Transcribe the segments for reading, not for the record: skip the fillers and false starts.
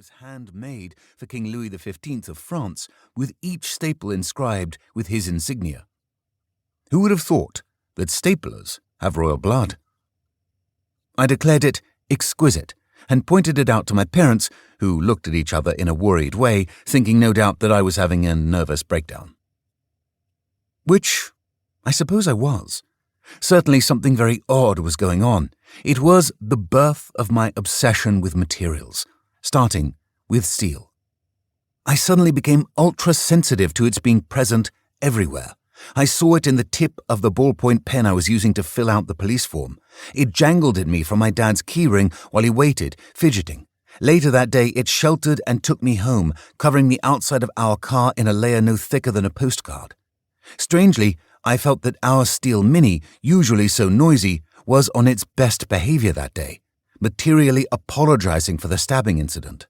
was handmade for King Louis XV of France, with each staple inscribed with his insignia. Who would have thought that staplers have royal blood? I declared it exquisite and pointed it out to my parents, who looked at each other in a worried way, thinking no doubt that I was having a nervous breakdown. Which I suppose I was. Certainly something very odd was going on. It was the birth of my obsession with materials, starting with steel. I suddenly became ultra-sensitive to its being present everywhere. I saw it in the tip of the ballpoint pen I was using to fill out the police form. It jangled at me from my dad's keyring while he waited, fidgeting. Later that day, it sheltered and took me home, covering the outside of our car in a layer no thicker than a postcard. Strangely, I felt that our steel Mini, usually so noisy, was on its best behavior that day, materially apologizing for the stabbing incident.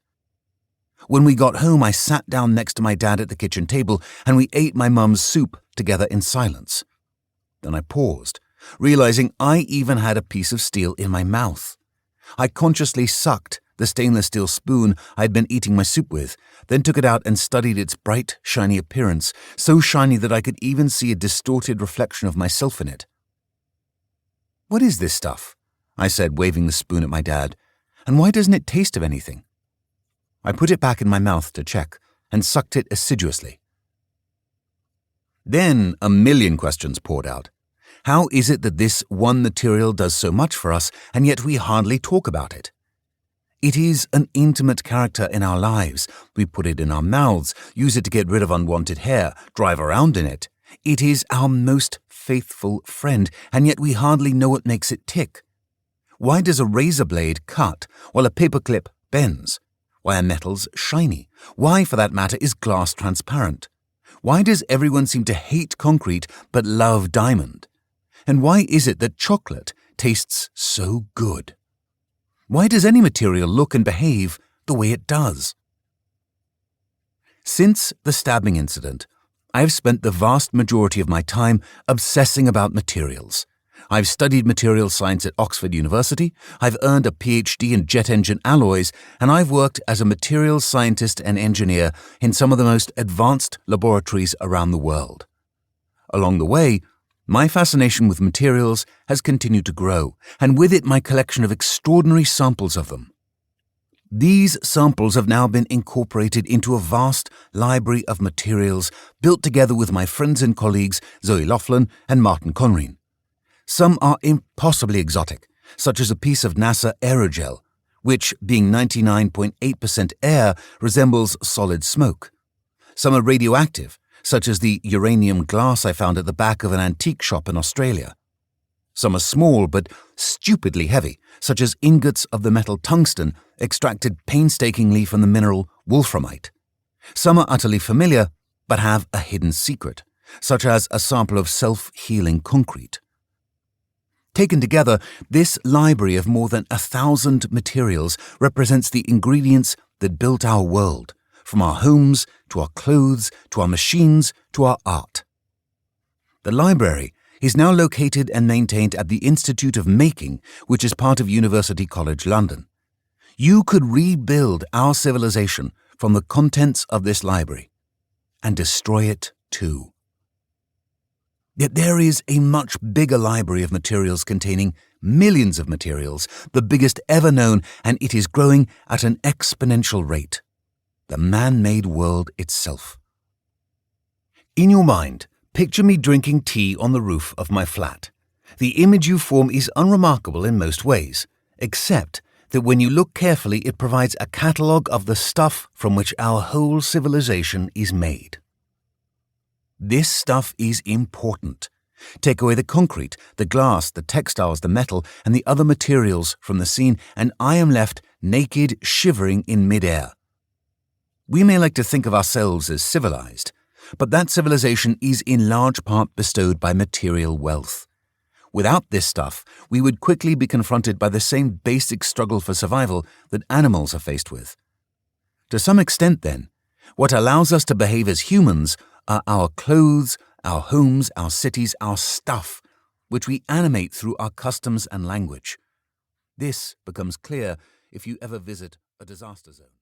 When we got home, I sat down next to my dad at the kitchen table and we ate my mum's soup together in silence. Then I paused, realizing I even had a piece of steel in my mouth. I consciously sucked the stainless steel spoon I'd been eating my soup with, then took it out and studied its bright, shiny appearance, so shiny that I could even see a distorted reflection of myself in it. "What is this stuff?" I said, waving the spoon at my dad. "And why doesn't it taste of anything?" I put it back in my mouth to check, and sucked it assiduously. Then a million questions poured out. How is it that this one material does so much for us, and yet we hardly talk about it? It is an intimate character in our lives. We put it in our mouths, use it to get rid of unwanted hair, drive around in it. It is our most faithful friend, and yet we hardly know what makes it tick. Why does a razor blade cut while a paperclip bends? Why are metals shiny? Why, for that matter, is glass transparent? Why does everyone seem to hate concrete but love diamond? And why is it that chocolate tastes so good? Why does any material look and behave the way it does? Since the stabbing incident, I have spent the vast majority of my time obsessing about materials. I've studied materials science at Oxford University, I've earned a PhD in jet engine alloys, and I've worked as a materials scientist and engineer in some of the most advanced laboratories around the world. Along the way, my fascination with materials has continued to grow, and with it my collection of extraordinary samples of them. These samples have now been incorporated into a vast library of materials built together with my friends and colleagues Zoe Laughlin and Martin Conreen. Some are impossibly exotic, such as a piece of NASA aerogel, which, being 99.8% air, resembles solid smoke. Some are radioactive, such as the uranium glass I found at the back of an antique shop in Australia. Some are small but stupidly heavy, such as ingots of the metal tungsten extracted painstakingly from the mineral wolframite. Some are utterly familiar but have a hidden secret, such as a sample of self-healing concrete. Taken together, this library of more than 1,000 materials represents the ingredients that built our world, from our homes to our clothes to our machines to our art. The library is now located and maintained at the Institute of Making, which is part of University College London. You could rebuild our civilization from the contents of this library and destroy it too. Yet there is a much bigger library of materials containing millions of materials, the biggest ever known, and it is growing at an exponential rate. The man-made world itself. In your mind, picture me drinking tea on the roof of my flat. The image you form is unremarkable in most ways, except that when you look carefully, it provides a catalogue of the stuff from which our whole civilization is made. This stuff is important. Take away the concrete, the glass, the textiles, the metal, and the other materials from the scene, and I am left naked, shivering in mid-air. We may like to think of ourselves as civilized, but that civilization is in large part bestowed by material wealth. Without this stuff, we would quickly be confronted by the same basic struggle for survival that animals are faced with. To some extent, then, what allows us to behave as humans are our clothes, our homes, our cities, our stuff, which we animate through our customs and language. This becomes clear if you ever visit a disaster zone.